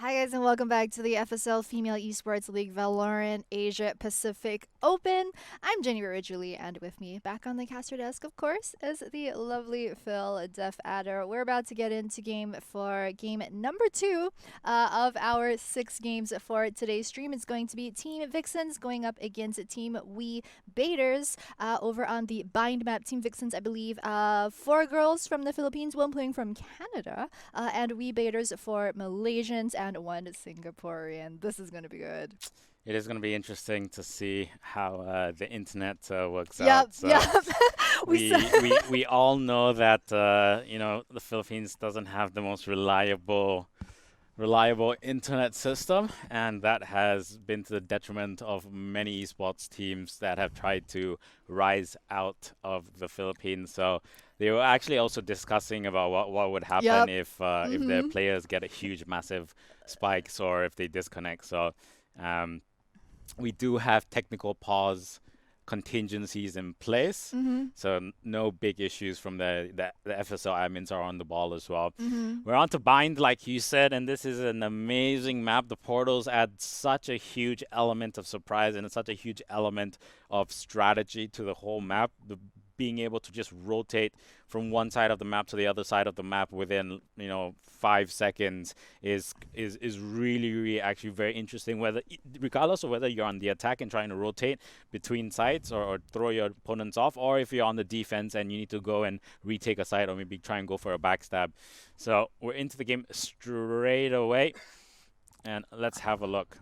Hi guys and welcome back to the FSL Female Esports League Valorant Asia Pacific Open. I'm Jenny Ridgely and with me back on the caster desk of course is the lovely Phil Def Adder. We're about to get into game number 2 of our 6 games for today's stream. It's going to be Team Vixens going up against Team We Baiters over on the Bind map. Team Vixens I believe 4 girls from the Philippines, one playing from Canada and We Baiters for Malaysians and one Singaporean. This is going to be good. It is going to be interesting to see how the internet works Yep, out. So yep. we we saw. we all know that the Philippines doesn't have the most reliable internet system, and that has been to the detriment of many esports teams that have tried to rise out of the Philippines. So they were actually also discussing about what would happen Yep. if their Mm-hmm. players get a huge, massive spikes or if they disconnect. So um, we do have technical pause contingencies in place, Mm-hmm. so no big issues from the FSL admins are on the ball as well. Mm-hmm. We're on to Bind, like you said, and this is an amazing map. The portals add such a huge element of surprise and such a huge element of strategy to the whole map. Being able to just rotate from one side of the map to the other side of the map within 5 seconds is really actually very interesting. Whether regardless of whether you're on the attack and trying to rotate between sides or throw your opponents off, or if you're on the defense and you need to go and retake a side or maybe try and go for a backstab. So we're into the game straight away, and let's have a look.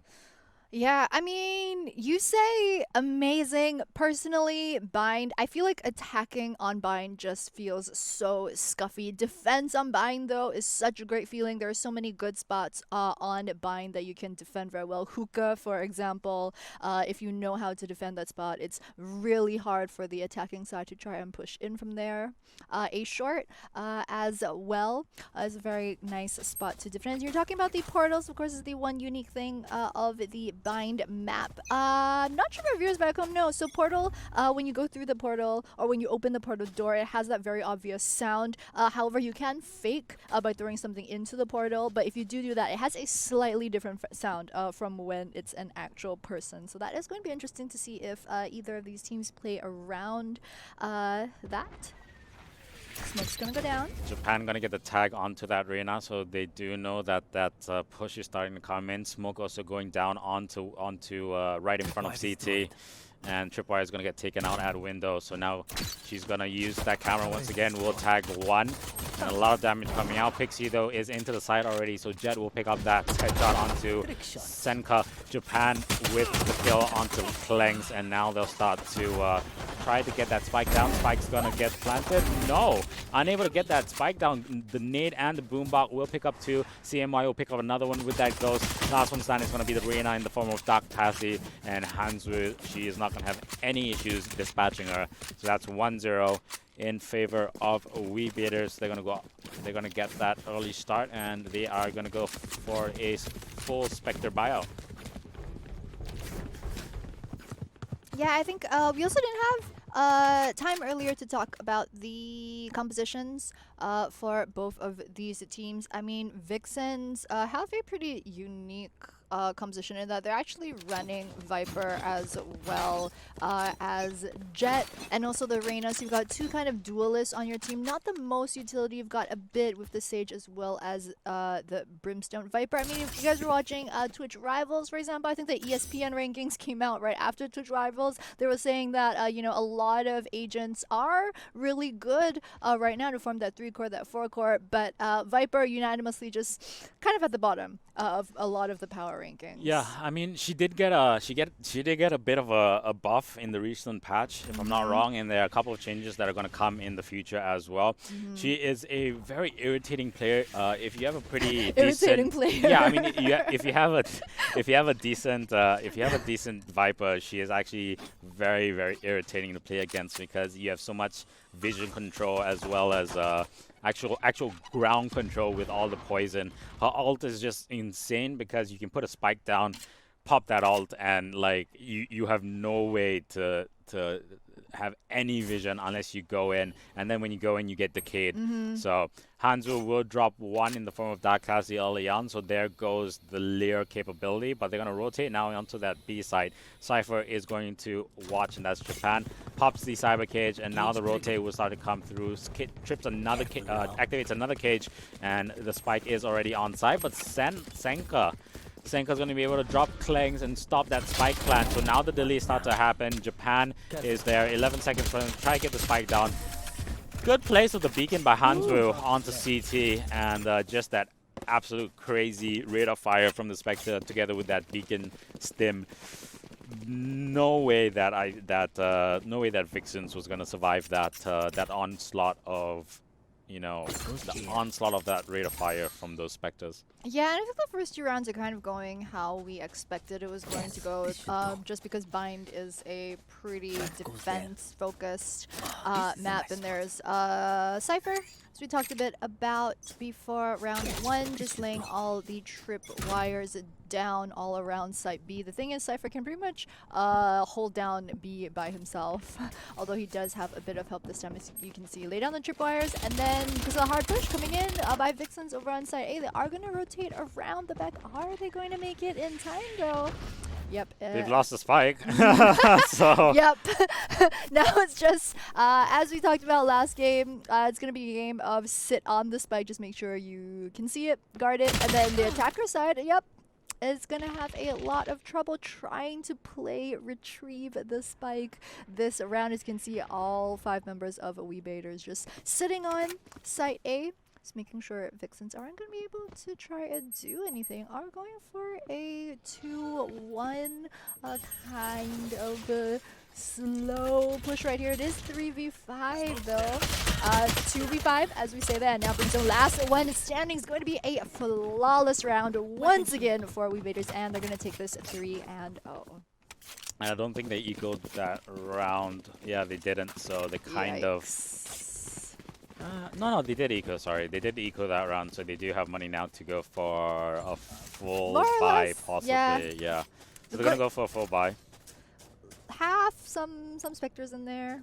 Yeah, I mean, you say amazing. Personally, Bind, I feel like attacking on Bind just feels so scuffy. Defense on Bind, though, is such a great feeling. There are so many good spots on Bind that you can defend very well. Hookah, for example, if you know how to defend that spot, it's really hard for the attacking side to try and push in from there. A short as well is a very nice spot to defend. You're talking about the portals, of course, is the one unique thing of the Bind map. Not sure if our viewers back home know. So portal, when you go through the portal or when you open the portal door, it has that very obvious sound. However, you can fake by throwing something into the portal, but if you do that, it has a slightly different sound from when it's an actual person. So that is going to be interesting to see if either of these teams play around that. Smoke's gonna go down. Japan gonna get the tag onto that arena, so they do know that push is starting to come in. Smoke also going down onto right in front of CT, and Tripwire is gonna get taken out at window. So now she's gonna use that camera once again. Will tag one, and a lot of damage coming out. Pixie though is into the side already, so Jet will pick up that headshot onto Senka. Japan with the kill onto Clengs, and now they'll start to try to get that spike down. Spike's gonna get planted. No, unable to get that spike down. The nade and the boombot will pick up two. CMY will pick up another one with that ghost. Last one standing is gonna be the Reyna in the form of Dark Passy, and Hansu, she is not gonna have any issues dispatching her. So that's 1-0 in favor of We Baiters. They're gonna get that early start, and they are gonna go for a full Spectre buyout. Yeah, I think we also didn't have time earlier to talk about the compositions for both of these teams. I mean, Vixens have a pretty unique composition in that they're actually running Viper as well as Jet and also the Reyna. So you've got two kind of duelists on your team. Not the most utility. You've got a bit with the Sage as well as the Brimstone Viper. I mean, if you guys were watching Twitch Rivals, for example, I think the ESPN rankings came out right after Twitch Rivals. They were saying that, a lot of agents are really good right now to form that 3-core, that 4-core, but Viper unanimously just kind of at the bottom of a lot of the power rankings. Yeah, I mean, she did get a bit of a buff in the recent patch, if I'm not wrong, and there are a couple of changes that are going to come in the future as well. She is a very irritating player. If you have a pretty Irritating decent, player. yeah, I mean, if you have a decent Viper, she is actually very irritating to play against because you have so much vision control as well as actual ground control with all the poison. Her ult is just insane because you can put a spike down, pop that ult, and like you have no way to have any vision unless you go in, and then when you go in, you get decayed. Mm-hmm. So Hanzo will drop one in the form of Dark Cassie early on, so there goes the Lear capability, but they're going to rotate now onto that B side. Cypher is going to watch, and that's Japan. Pops the Cyber Cage, and now the rotate will start to come through. Trips another, activates another cage, and the spike is already on site, but Senka's going to be able to drop Clangs and stop that spike plan. So now the delay starts to happen. Japan is there. 11 seconds for them to try to get the spike down. Good place of the beacon by Hanzwu onto CT, and just that absolute crazy rate of fire from the Spectre together with that beacon stim. No way that Vixens was going to survive that onslaught of, you know, the onslaught of that rate of fire from those Spectres. Yeah, and I think the first 2 rounds are kind of going how we expected it was going to go, just because Bind is a pretty defense-focused map, and there's Cypher, as we talked a bit about before round 1, just laying all the trip wires down all around site B. The thing is, Cypher can pretty much hold down B by himself, although he does have a bit of help this time, as you can see. Lay down the trip wires, and then because of the hard push coming in by Vixens over on site A, they are going to rotate around the back. Are they going to make it in time, though? Yep. They've lost the spike. So. Yep. Now it's just, as we talked about last game, it's going to be a game of sit on the spike. Just make sure you can see it, guard it, and then the attacker side, yep, is going to have a lot of trouble trying to retrieve the spike this round. As you can see, all 5 members of WeBaiters just sitting on site A. Just making sure Vixens aren't going to be able to try and do anything. Are going for a 2-1 kind of slow push right here. It is 3v5 though. 2v5 as we say that. Now brings the last one standing. Is going to be a flawless round once again for WeBaiters, and they're going to take this 3-0. I don't think they equaled that round. Yeah, they didn't. So they kind of. No, they did eco, sorry. They did eco that round, so they do have money now to go for a full buy, possibly. Yeah. So they're going to go for a full buy. Have some Spectres in there.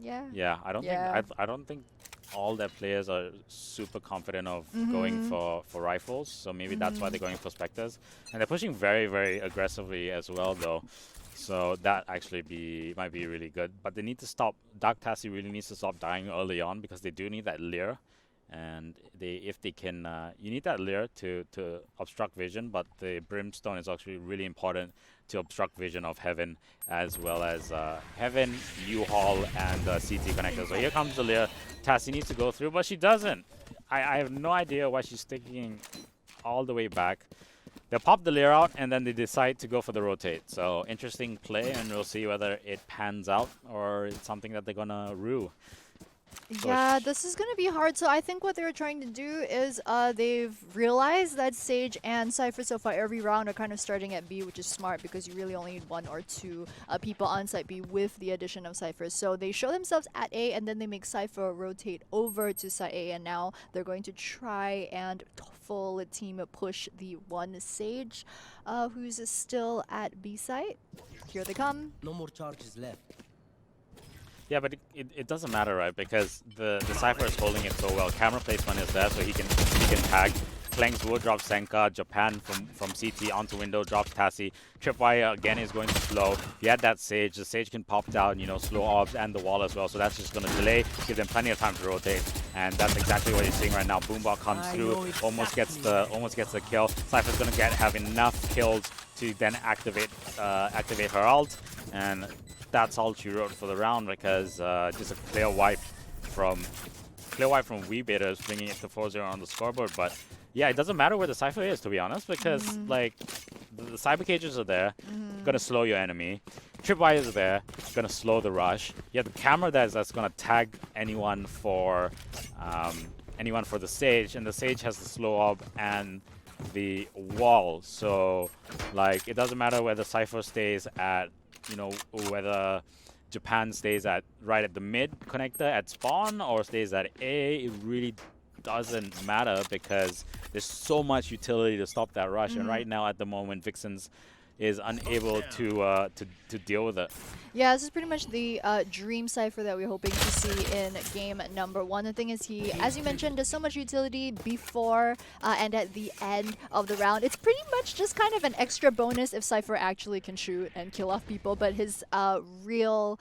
Yeah. Yeah, I don't think all their players are super confident of going for rifles, so maybe that's why they're going for Spectres. And they're pushing very, very aggressively as well, though. So that actually might be really good. But they need to stop. Dark Tassie really needs to stop dying early on, because they do need that Lear. And if they can, you need that Lear to obstruct vision, but the Brimstone is actually really important to obstruct vision of Heaven, as well as Heaven, U-Haul, and CT connector. So here comes the Lear. Tassie needs to go through, but she doesn't. I have no idea why she's sticking all the way back. They'll pop the Lear out, and then they decide to go for the rotate. So interesting play, and we'll see whether it pans out or it's something that they're gonna rue. Yeah, this is going to be hard. So I think what they're trying to do is they've realized that Sage and Cypher so far every round are kind of starting at B, which is smart because you really only need 1 or 2 people on site B with the addition of Cypher. So they show themselves at A, and then they make Cypher rotate over to site A, and now they're going to try and full team push the one Sage who's still at B site. Here they come. No more charges left. Yeah, but it doesn't matter, right? Because the Cypher is holding it so well. Camera placement is there, so he can tag. Clangs will drop Senka. Japan from CT onto window drops Tassie. Tripwire again is going to slow. You had that Sage. The Sage can pop down, you know, slow orbs and the wall as well. So that's just going to delay, give them plenty of time to rotate, and that's exactly what you're seeing right now. Boombot comes through, almost gets the kill. Cypher's going to have enough kills to then activate her ult, and that's all she wrote for the round, because just a clear wipe from WeBaiters, bringing it to 4-0 on the scoreboard. But yeah, it doesn't matter where the Cypher is, to be honest, because like the Cyber Cages are there, gonna slow your enemy. Tripwire is there, gonna slow the rush. You have the camera that's gonna tag anyone for the Sage, and the Sage has the slow orb and the wall. So like it doesn't matter where the Cypher stays at, you know, whether Japan stays right at the mid connector at spawn or stays at A, it really doesn't matter, because there's so much utility to stop that rush. And right now at the moment, Vixens is unable to deal with it. Yeah, this is pretty much the dream cipher that we're hoping to see in game number 1. The thing is, he, as you mentioned, does so much utility before and at the end of the round. It's pretty much just kind of an extra bonus if Cypher actually can shoot and kill off people, but his real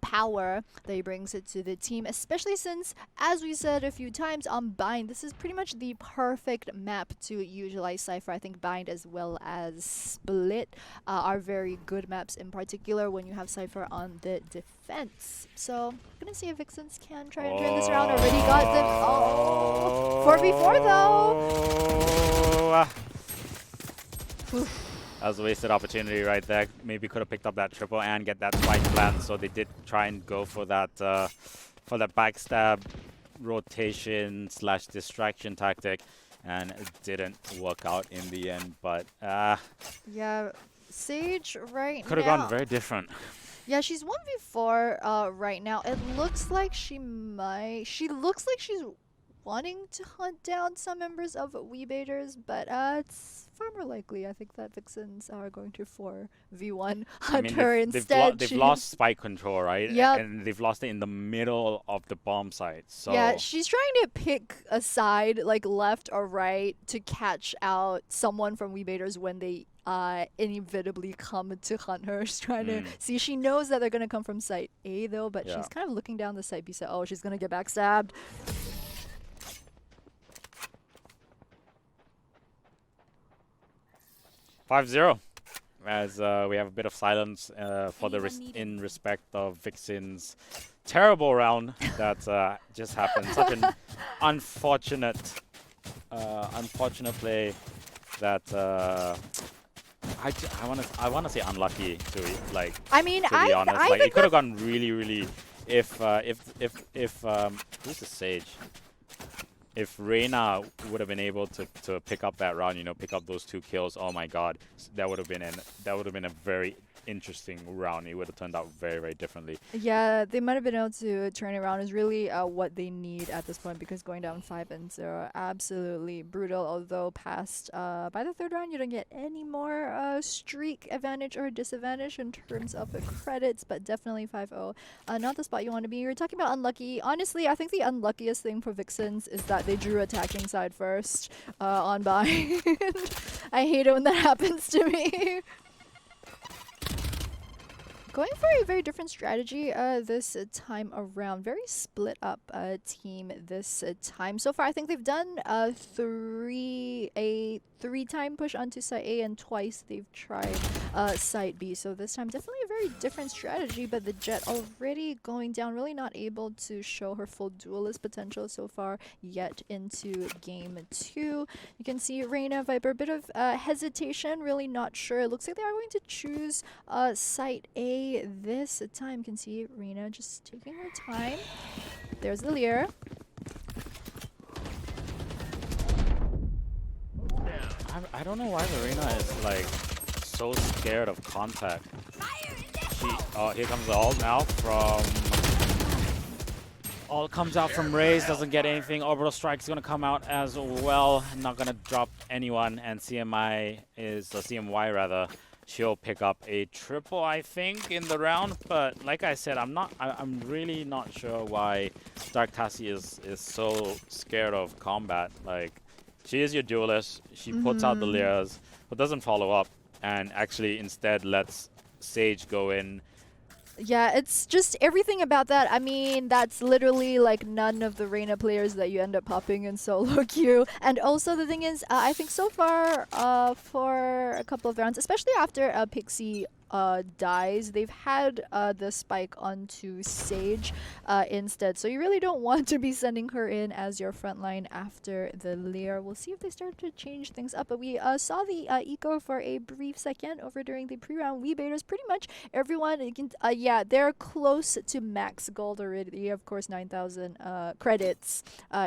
power that he brings it to the team, especially since, as we said a few times on Bind, this is pretty much the perfect map to utilize Cypher. I think Bind as well as Split are very good maps, in particular when you have Cypher on the defense. So I'm gonna see if Vixens can try and turn this around. Already got them. Oh, 4v4 though. That was a wasted opportunity right there. Maybe could have picked up that triple and get that spike plan. So they did try and go for that backstab rotation / distraction tactic, and it didn't work out in the end. But Yeah, Sage right could have now. gone very different. Yeah, she's 1v4 right now. It looks like she looks like she's wanting to hunt down some members of WeBaiters, but it's far more likely, I think, that Vixens are going to 4v1 hunt her instead. They've lost spike control, right? Yep. And they've lost it in the middle of the bomb site. So yeah, she's trying to pick a side, like left or right, to catch out someone from WeBaiters when they inevitably come to hunt her. She's trying to see. She knows that they're going to come from site A, though, but she's kind of looking down the site B. So, oh, she's going to get backstabbed. 5-0, as we have a bit of silence for in respect of Vixen's terrible round that just happened. Such an unfortunate play that I want to say unlucky to be honest. Like it could have gone really if who's the Sage? If Reyna would have been able to pick up that round, pick up those 2 kills, oh my god, that would have been a very interesting round. It would have turned out very differently. Yeah, they might have been able to turn it around. Is really what they need at this point, because going down 5-0, absolutely brutal. Although past by the 3rd round, you don't get any more streak advantage or disadvantage in terms of the credits, but definitely 5-0. Not the spot you want to be. You're talking about unlucky. Honestly, I think the unluckiest thing for Vixens is that they drew attacking side first on Bind. I hate it when that happens to me. Going for a very different strategy this time around. Very split up team this time. So far, I think they've done a 3-time push onto site A, and twice they've tried site B. So this time, definitely a very different strategy, but the Jett already going down, really not able to show her full duelist potential so far yet into game 2. You can see Reyna, Viper, a bit of hesitation, really not sure. It looks like they are going to choose site A this time. You can see Reyna just taking her time. There's the Leer. I don't know why Reyna is like so scared of contact. Here comes the ult now from. Ult comes out from Raze, doesn't get anything. Orbital Strike's gonna come out as well. Not gonna drop anyone, and CMY she'll pick up a triple, I think, in the round. But like I said, I'm really not sure why Dark Tassie is so scared of combat. Like, she is your duelist. She puts out the Leers, but doesn't follow up, and actually instead lets Sage go in. Yeah, it's just everything about that. I mean, that's literally like none of the Reyna players that you end up popping in solo queue. And also the thing is, I think so far for a couple of rounds, especially after Pixie dies, they've had the spike onto Sage instead. So you really don't want to be sending her in as your frontline after the Leer. We'll see if they start to change things up. But we saw the eco for a brief second over during the pre-round. WeBaiters, pretty much everyone, you can, yeah, they're close to max gold already. Of course, 9,000 credits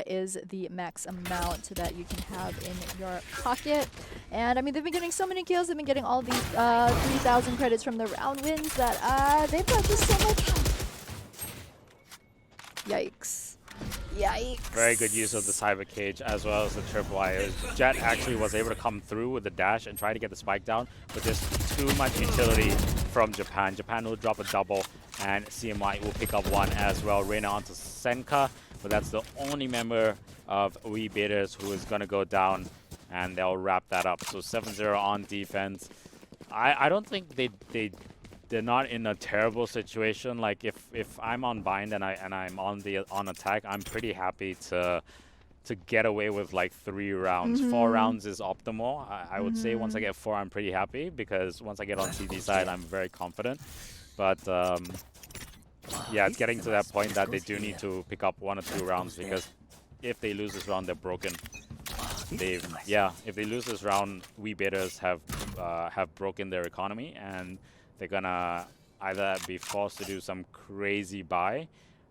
is the max amount that you can have in your pocket. And I mean, they've been getting so many kills. They've been getting all these 3,000 credits from the round wins that they've got just so much. Yikes. Yikes. Very good use of the Cyber Cage as well as the Tripwire. Jett actually was able to come through with the dash and try to get the spike down, but just too much utility from Japan. Japan will drop a double, and CMY will pick up one as well. Reina onto Senka, but that's the only member of We Beaters who is going to go down, and they'll wrap that up. So 7-0 on defense. I don't think they're not in a terrible situation. Like if I'm on bind and I'm on attack, I'm pretty happy to get away with like 3 rounds. 4 rounds is optimal. I would say once I get 4, I'm pretty happy, because once I get on CD side, I'm very confident. But yeah, it's getting to that point that they do need to pick up 1 or 2 rounds, because if they lose this round, they're broken. If they lose this round, We Beaters have broken their economy, and they're gonna either be forced to do some crazy buy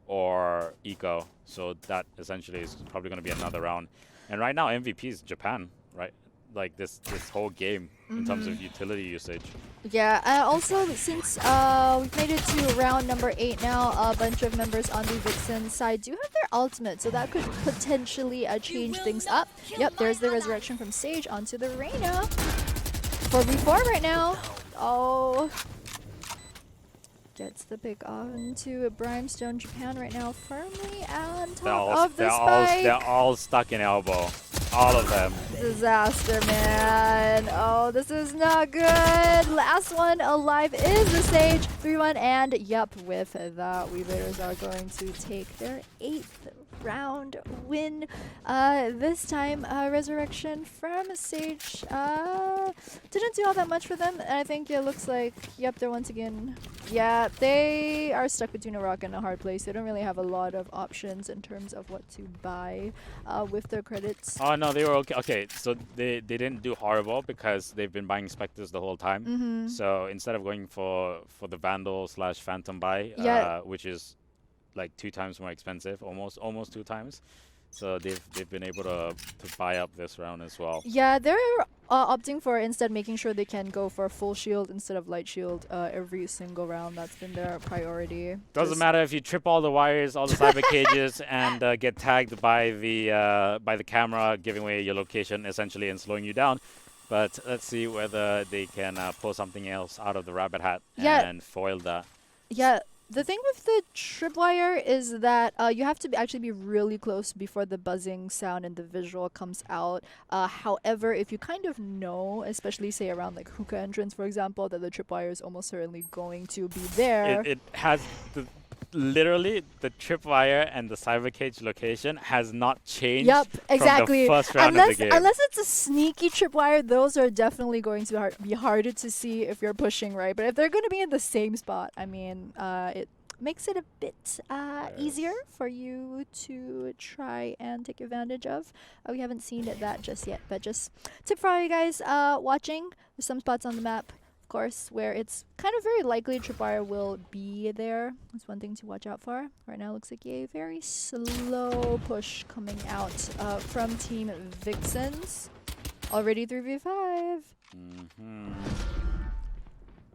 or eco. So that essentially is probably gonna be another round. And right now, MVP is Japan, right? Like this whole game in terms of utility usage. Yeah, also since we've made it to round number 8 now, a bunch of members on the Vixen side do have their ultimate, so that could potentially change things up. Yep, there's the resurrection from Sage onto the Reina. 4v4 right now. Oh. Gets the pick onto Brimstone. Japan right now firmly on top of the spike. They're all stuck in elbow. All of them. Disaster, man. Oh, this is not good. Last one alive is the Sage. 3-1, and yep, with that, We Beaters are going to take their 8th round win. This time, resurrection from Sage didn't do all that much for them. And I think it looks like, yep, they're once again, yeah, they are stuck between a rock and a hard place. They don't really have a lot of options in terms of what to buy with their credits. Oh no, they were okay. Okay, so they didn't do horrible, because they've been buying Spectres the whole time. So instead of going for the Vandal / Phantom buy, which is like 2 times more expensive, almost 2 times. So they've been able to buy up this round as well. Yeah, they're opting for instead making sure they can go for full shield instead of light shield every single round. That's been their priority. Doesn't matter if you trip all the wires, all the cyber cages, and get tagged by the camera, giving away your location essentially and slowing you down. But let's see whether they can pull something else out of the rabbit hat and foil that. Yeah. The thing with the tripwire is that you have to actually be really close before the buzzing sound and the visual comes out. However, if you kind of know, especially say around like hookah entrance, for example, that the tripwire is almost certainly going to be there. It has literally the tripwire and the cyber cage location has not changed. Yep, exactly. From the first round of the game. Unless it's a sneaky tripwire, those are definitely going to be harder to see if you're pushing right. But if they're going to be in the same spot, I mean, it makes it a bit easier for you to try and take advantage of. We haven't seen that just yet, but just tip for all you guys watching. There's some spots on the map, of course, where it's kind of very likely tripwire will be there. That's one thing to watch out for. Right now looks like a very slow push coming out from Team Vixens. Already 3v5.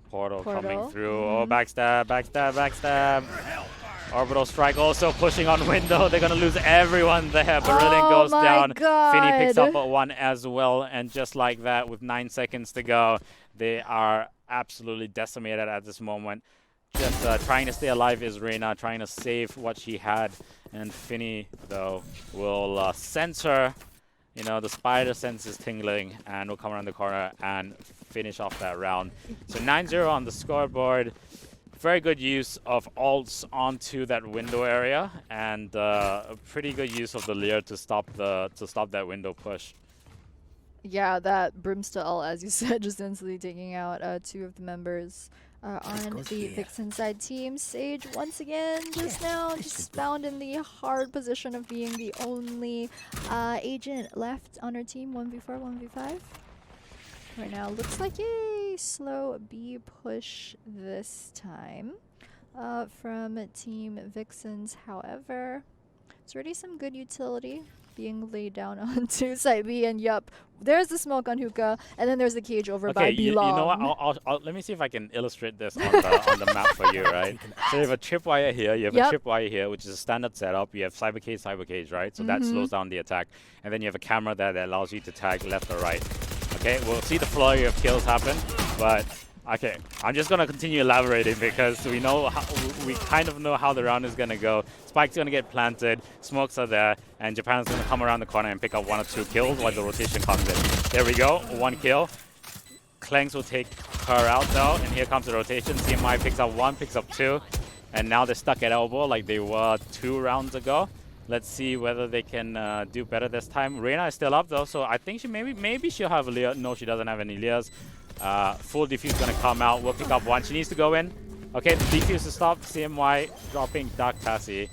Portal coming through. Oh, backstab. Orbital strike also pushing on window. They're going to lose everyone there. Brilliant goes down. Finny picks up one as well. And just like that, with 9 seconds to go, they are absolutely decimated at this moment. Just trying to stay alive is Reina, trying to save what she had. And Finny, though, will sense her. You know, the spider sense is tingling and will come around the corner and finish off that round. So 9-0 on the scoreboard. Very good use of ults onto that window area, and a pretty good use of the Leer to stop that window push. Yeah, that Brimstone ult, as you said, just instantly taking out 2 of the members on the Vixen side team. Sage once again just found in the hard position of being the only agent left on her team. 1v4, 1v5. Right now looks like a slow B push this time from Team Vixens. However, it's already some good utility being laid down onto side B, and yup, there's the smoke on hookah, and then there's the cage over by B long. You know what? I'll let me see if I can illustrate this on the map for you, right? So you have a tripwire here, you have a tripwire here, which is a standard setup. You have cyber cage, right? So that slows down the attack, and then you have a camera there that allows you to tag left or right. Okay, we'll see the flurry of kills happen, but Okay, I'm just gonna continue elaborating because we know we kind of know how the round is gonna go. Spike's gonna get planted, smokes are there, and Japan's gonna come around the corner and pick up 1 or 2 kills while the rotation comes in. There we go, 1 kill. Clengs will take her out though, and here comes the rotation. CMY picks up 1, picks up 2, and now they're stuck at elbow like they were 2 rounds ago. Let's see whether they can do better this time. Reina is still up though, so I think she maybe she'll have a Leah. No, she doesn't have any Leahs. Full defuse gonna come out. We'll pick up 1. She needs to go in. Okay, the defuse to stop. CMY dropping Dark Tassie,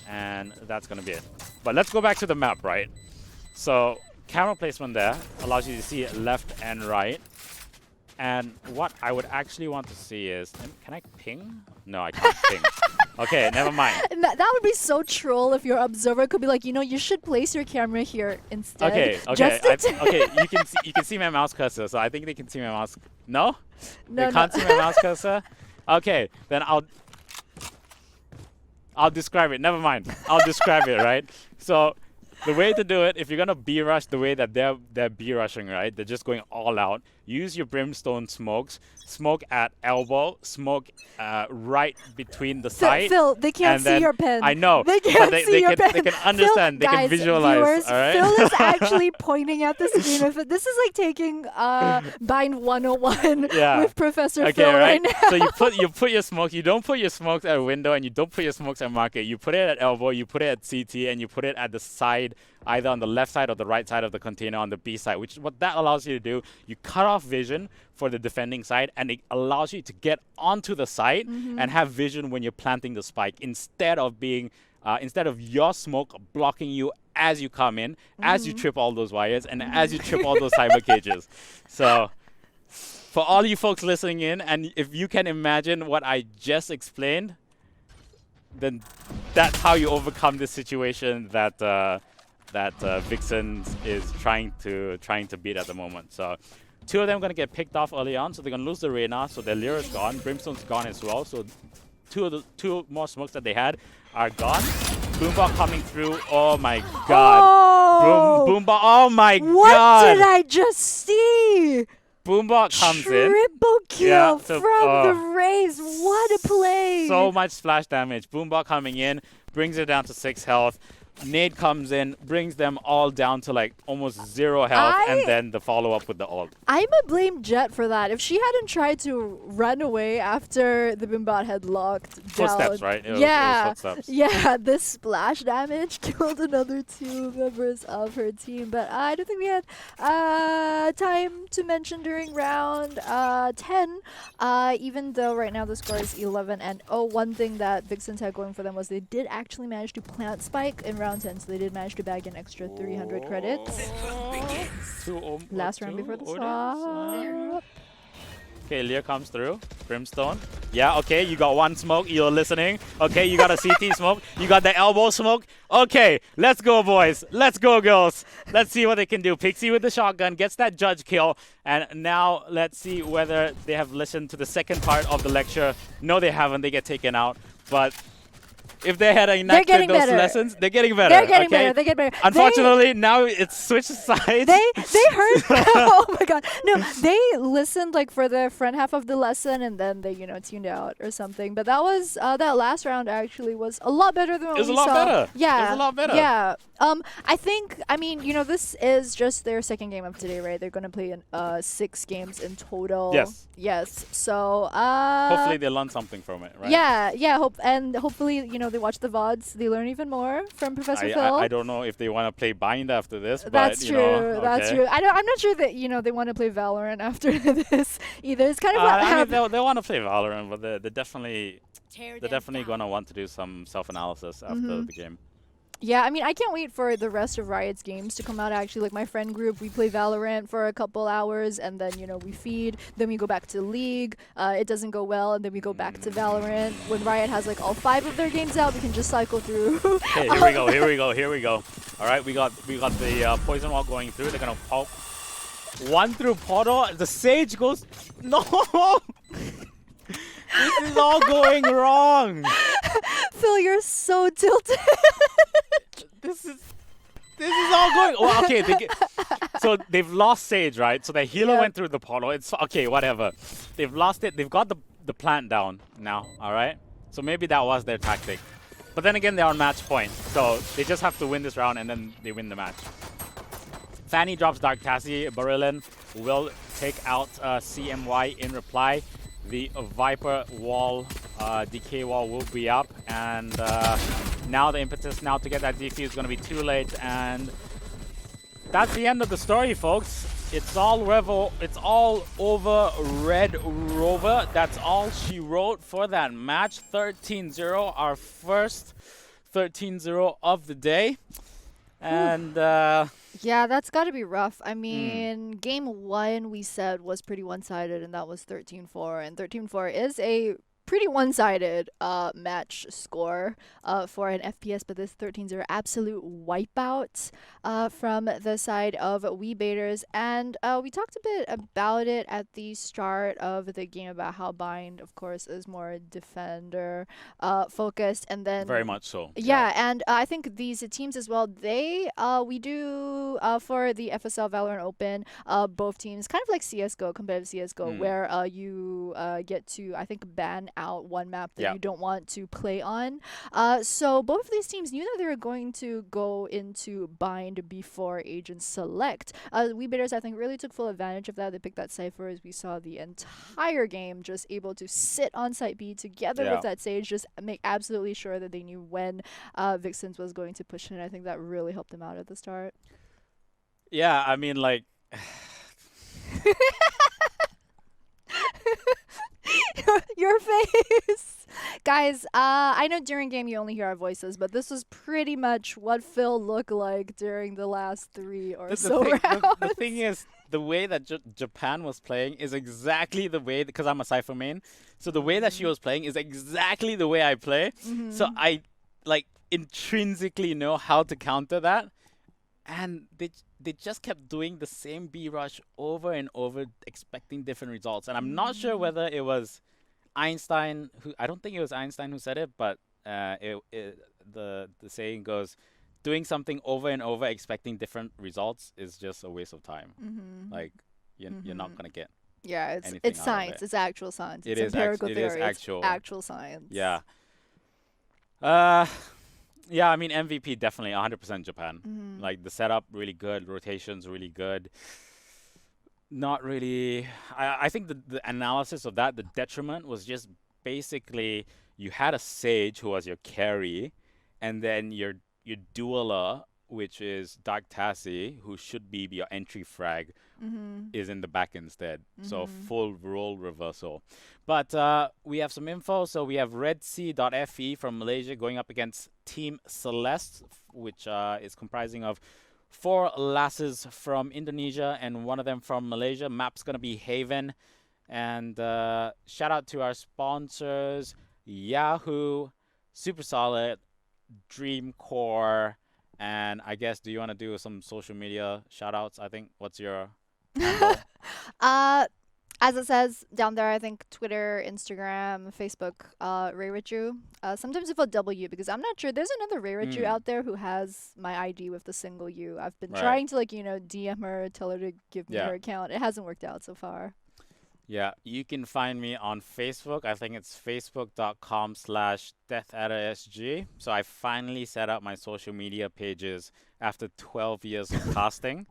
and that's gonna be it. But let's go back to the map, right? So camera placement there allows you to see it left and right. And what I would actually want to see is, can I ping? No, I can't ping. Okay, never mind. That would be so troll if your observer could be like, you know, you should place your camera here instead. Okay, okay, you can see my mouse cursor, so I think they can see my mouse. No? No, they can't see my mouse cursor? Okay, then I'll describe it. Never mind. I'll describe it, right? So the way to do it, if you're gonna B rush the way that they're B rushing, right? They're just going all out. Use your brimstone smokes. Smoke at elbow. Smoke right between the side. Phil, they can't see your pen. I know. They can't but see your pen. They can understand. Phil, they guys, can visualize. Viewers, all right? Phil is actually pointing at the screen. This is like taking Bind 101 with Professor Phil right now. So you put your smokes. You don't put your smokes at window, and you don't put your smokes at market. You put it at elbow. You put it at CT, and you put it at the side, either on the left side or the right side of the container on the B side. Which what that allows you to do. You cut off vision for the defending side, and it allows you to get onto the site and have vision when you're planting the spike instead of being instead of your smoke blocking you as you come in, as you trip all those wires, and as you trip all those cyber cages. So for all you folks listening in, and if you can imagine what I just explained, then that's how you overcome this situation that Vixen is trying to beat at the moment. So 2 of them are going to get picked off early on, so they're going to lose the Reina, so their Lyra's gone. Brimstone's gone as well, so 2 more smokes that they had are gone. Boombot coming through. Oh my god. Oh! Boombot. Oh my god. What did I just see? Boombot comes in. Triple kill so, from the Rays. What a play. So much splash damage. Boombot coming in, brings it down to 6 health. Nade comes in, brings them all down to like almost 0 health, and then the follow-up with the ult. I'ma blame Jet for that. If she hadn't tried to run away after the Boombot had locked down. Footsteps, right? It was footsteps. Yeah, this splash damage killed another 2 members of her team. But I don't think we had time to mention during round 10, even though right now the score is 11 and 0. One thing that Vixens had going for them was they did actually manage to plant Spike in round 10, so they did manage to bag an extra 300 credits. Last round before the swap. Okay, Leah comes through. Brimstone. Yeah, okay, you got 1 smoke. You're listening. Okay, you got a CT smoke. You got the elbow smoke. Okay, let's go, boys. Let's go, girls. Let's see what they can do. Pixie with the shotgun gets that judge kill. And now let's see whether they have listened to the second part of the lecture. No, they haven't. They get taken out. But if they had enacted those lessons, they're getting better. They're getting better. They get better. Unfortunately, now it's switched sides. They heard. Oh my god! No, they listened like for the front half of the lesson, and then they tuned out or something. But that was that last round actually was a lot better than what we saw. It was a lot better. Yeah, it was a lot better. Yeah. I mean, this is just their second game of today, right? They're gonna play in 6 games in total. Yes. Yes. So hopefully they learn something from it, right? Yeah. Hopefully they watch the VODs. They learn even more from Professor Phil. I don't know if they want to play Bind after this, but that's true. That's true. I'm not sure that they want to play Valorant after this either. It's kind of I mean, they want to play Valorant, but they're definitely gonna want to do some self-analysis after the game. Yeah, I mean, I can't wait for the rest of Riot's games to come out, actually. Like, my friend group, we play Valorant for a couple hours, and then, we feed. Then we go back to League. It doesn't go well, and then we go back to Valorant. When Riot has, like, all 5 of their games out, we can just cycle through. Okay, here we go. All right, we got the Poison Wall going through. They're going to pop 1 through portal. The Sage goes... No! This is all going wrong. Phil, you're so tilted. This is... This is all going. Well, okay. So they've lost Sage, right? So their healer Yep. went through the portal. It's okay, whatever. They've lost it. They've got the plant down now. All right. So maybe that was their tactic. But then again, they're on match point, so they just have to win this round and then they win the match. Fanny drops Dark Tassie. Barilyn will take out CMY in reply. The Viper wall, DK wall will be up, and now the impetus now to get that defuse is going to be too late, and that's the end of the story, folks. It's all over Red Rover. That's all she wrote for that match. 13-0, our first 13-0 of the day. And Yeah, that's got to be rough. I mean, game 1 we said was pretty one-sided, and that was 13-4. And 13-4 is a pretty one-sided match score for an FPS, but this 13-0 absolute wipeout from the side of WeBaiters. And we talked a bit about it at the start of the game about how Bind, of course, is more defender focused, and then very much so. yeah, and I think these teams as well, they we do for the FSL Valorant Open, both teams kind of like CS:GO, competitive CS:GO, where you get to, I think, ban out one map that you don't want to play on. So both of these teams knew that they were going to go into Bind before Agent Select. WeBaiters, I think, really took full advantage of that. They picked that Cypher, as we saw the entire game, just able to sit on site B together with that Sage, just make absolutely sure that they knew when Vixens was going to push in. I think that really helped them out at the start. Yeah, I mean, like... Your face! Guys, I know during game you only hear our voices, but this was pretty much what Phil looked like during the last 3 or so rounds. The thing is, the way that Japan was playing is exactly the way, because I'm a Cypher main, so the way that she was playing is exactly the way I play. So I, like, intrinsically know how to counter that. And they just kept doing the same B rush over and over, expecting different results. And I'm not sure whether it was Einstein who, I don't think it was Einstein who said it, but the saying goes, doing something over and over, expecting different results is just a waste of time. Like you're not gonna get. Yeah, it's science. It's actual science. It's empirical theory. It is actual. It's actual science. Yeah. Yeah, I mean, MVP definitely 100% Japan. Like, the setup, really good. Rotations, really good. Not really... I think the analysis of that, the detriment, was just basically you had a Sage who was your carry, and then your dueler, which is Dark Tassie, who should be your entry frag, is in the back instead. So full role reversal. But we have some info. So we have RedSea.fe from Malaysia going up against Team Celeste, which is comprising of 4 lasses from Indonesia and 1 of them from Malaysia. Map's going to be Haven. And shout out to our sponsors, Yahoo, Super Solid, Dreamcore, and I guess, do you want to do some social media shout outs? I think, what's your handle? As it says down there, I think Twitter, Instagram, Facebook, Ray Richu. Sometimes with a W, because I'm not sure. There's another Ray Richu out there who has my ID with the single U. I've been trying to, like, DM her, tell her to give me her account. It hasn't worked out so far. Yeah, you can find me on Facebook. I think it's facebook.com/deathaddersg. So I finally set up my social media pages after 12 years of casting.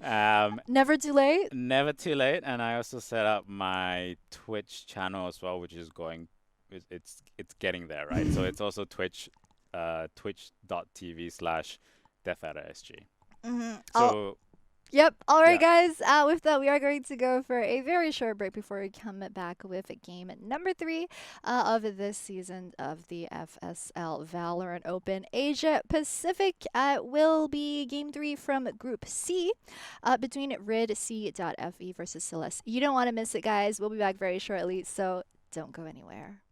Never too late. Never too late. And I also set up my Twitch channel as well, which is going, it's getting there, right? So it's also twitch.tv/deathaddersg. So. Yep. All right, guys. With that, we are going to go for a very short break before we come back with game number 3 of this season of the FSL Valorant Open Asia Pacific. Will be game 3 from Group C between RedSea.fe versus Celeste. You don't want to miss it, guys. We'll be back very shortly, so don't go anywhere.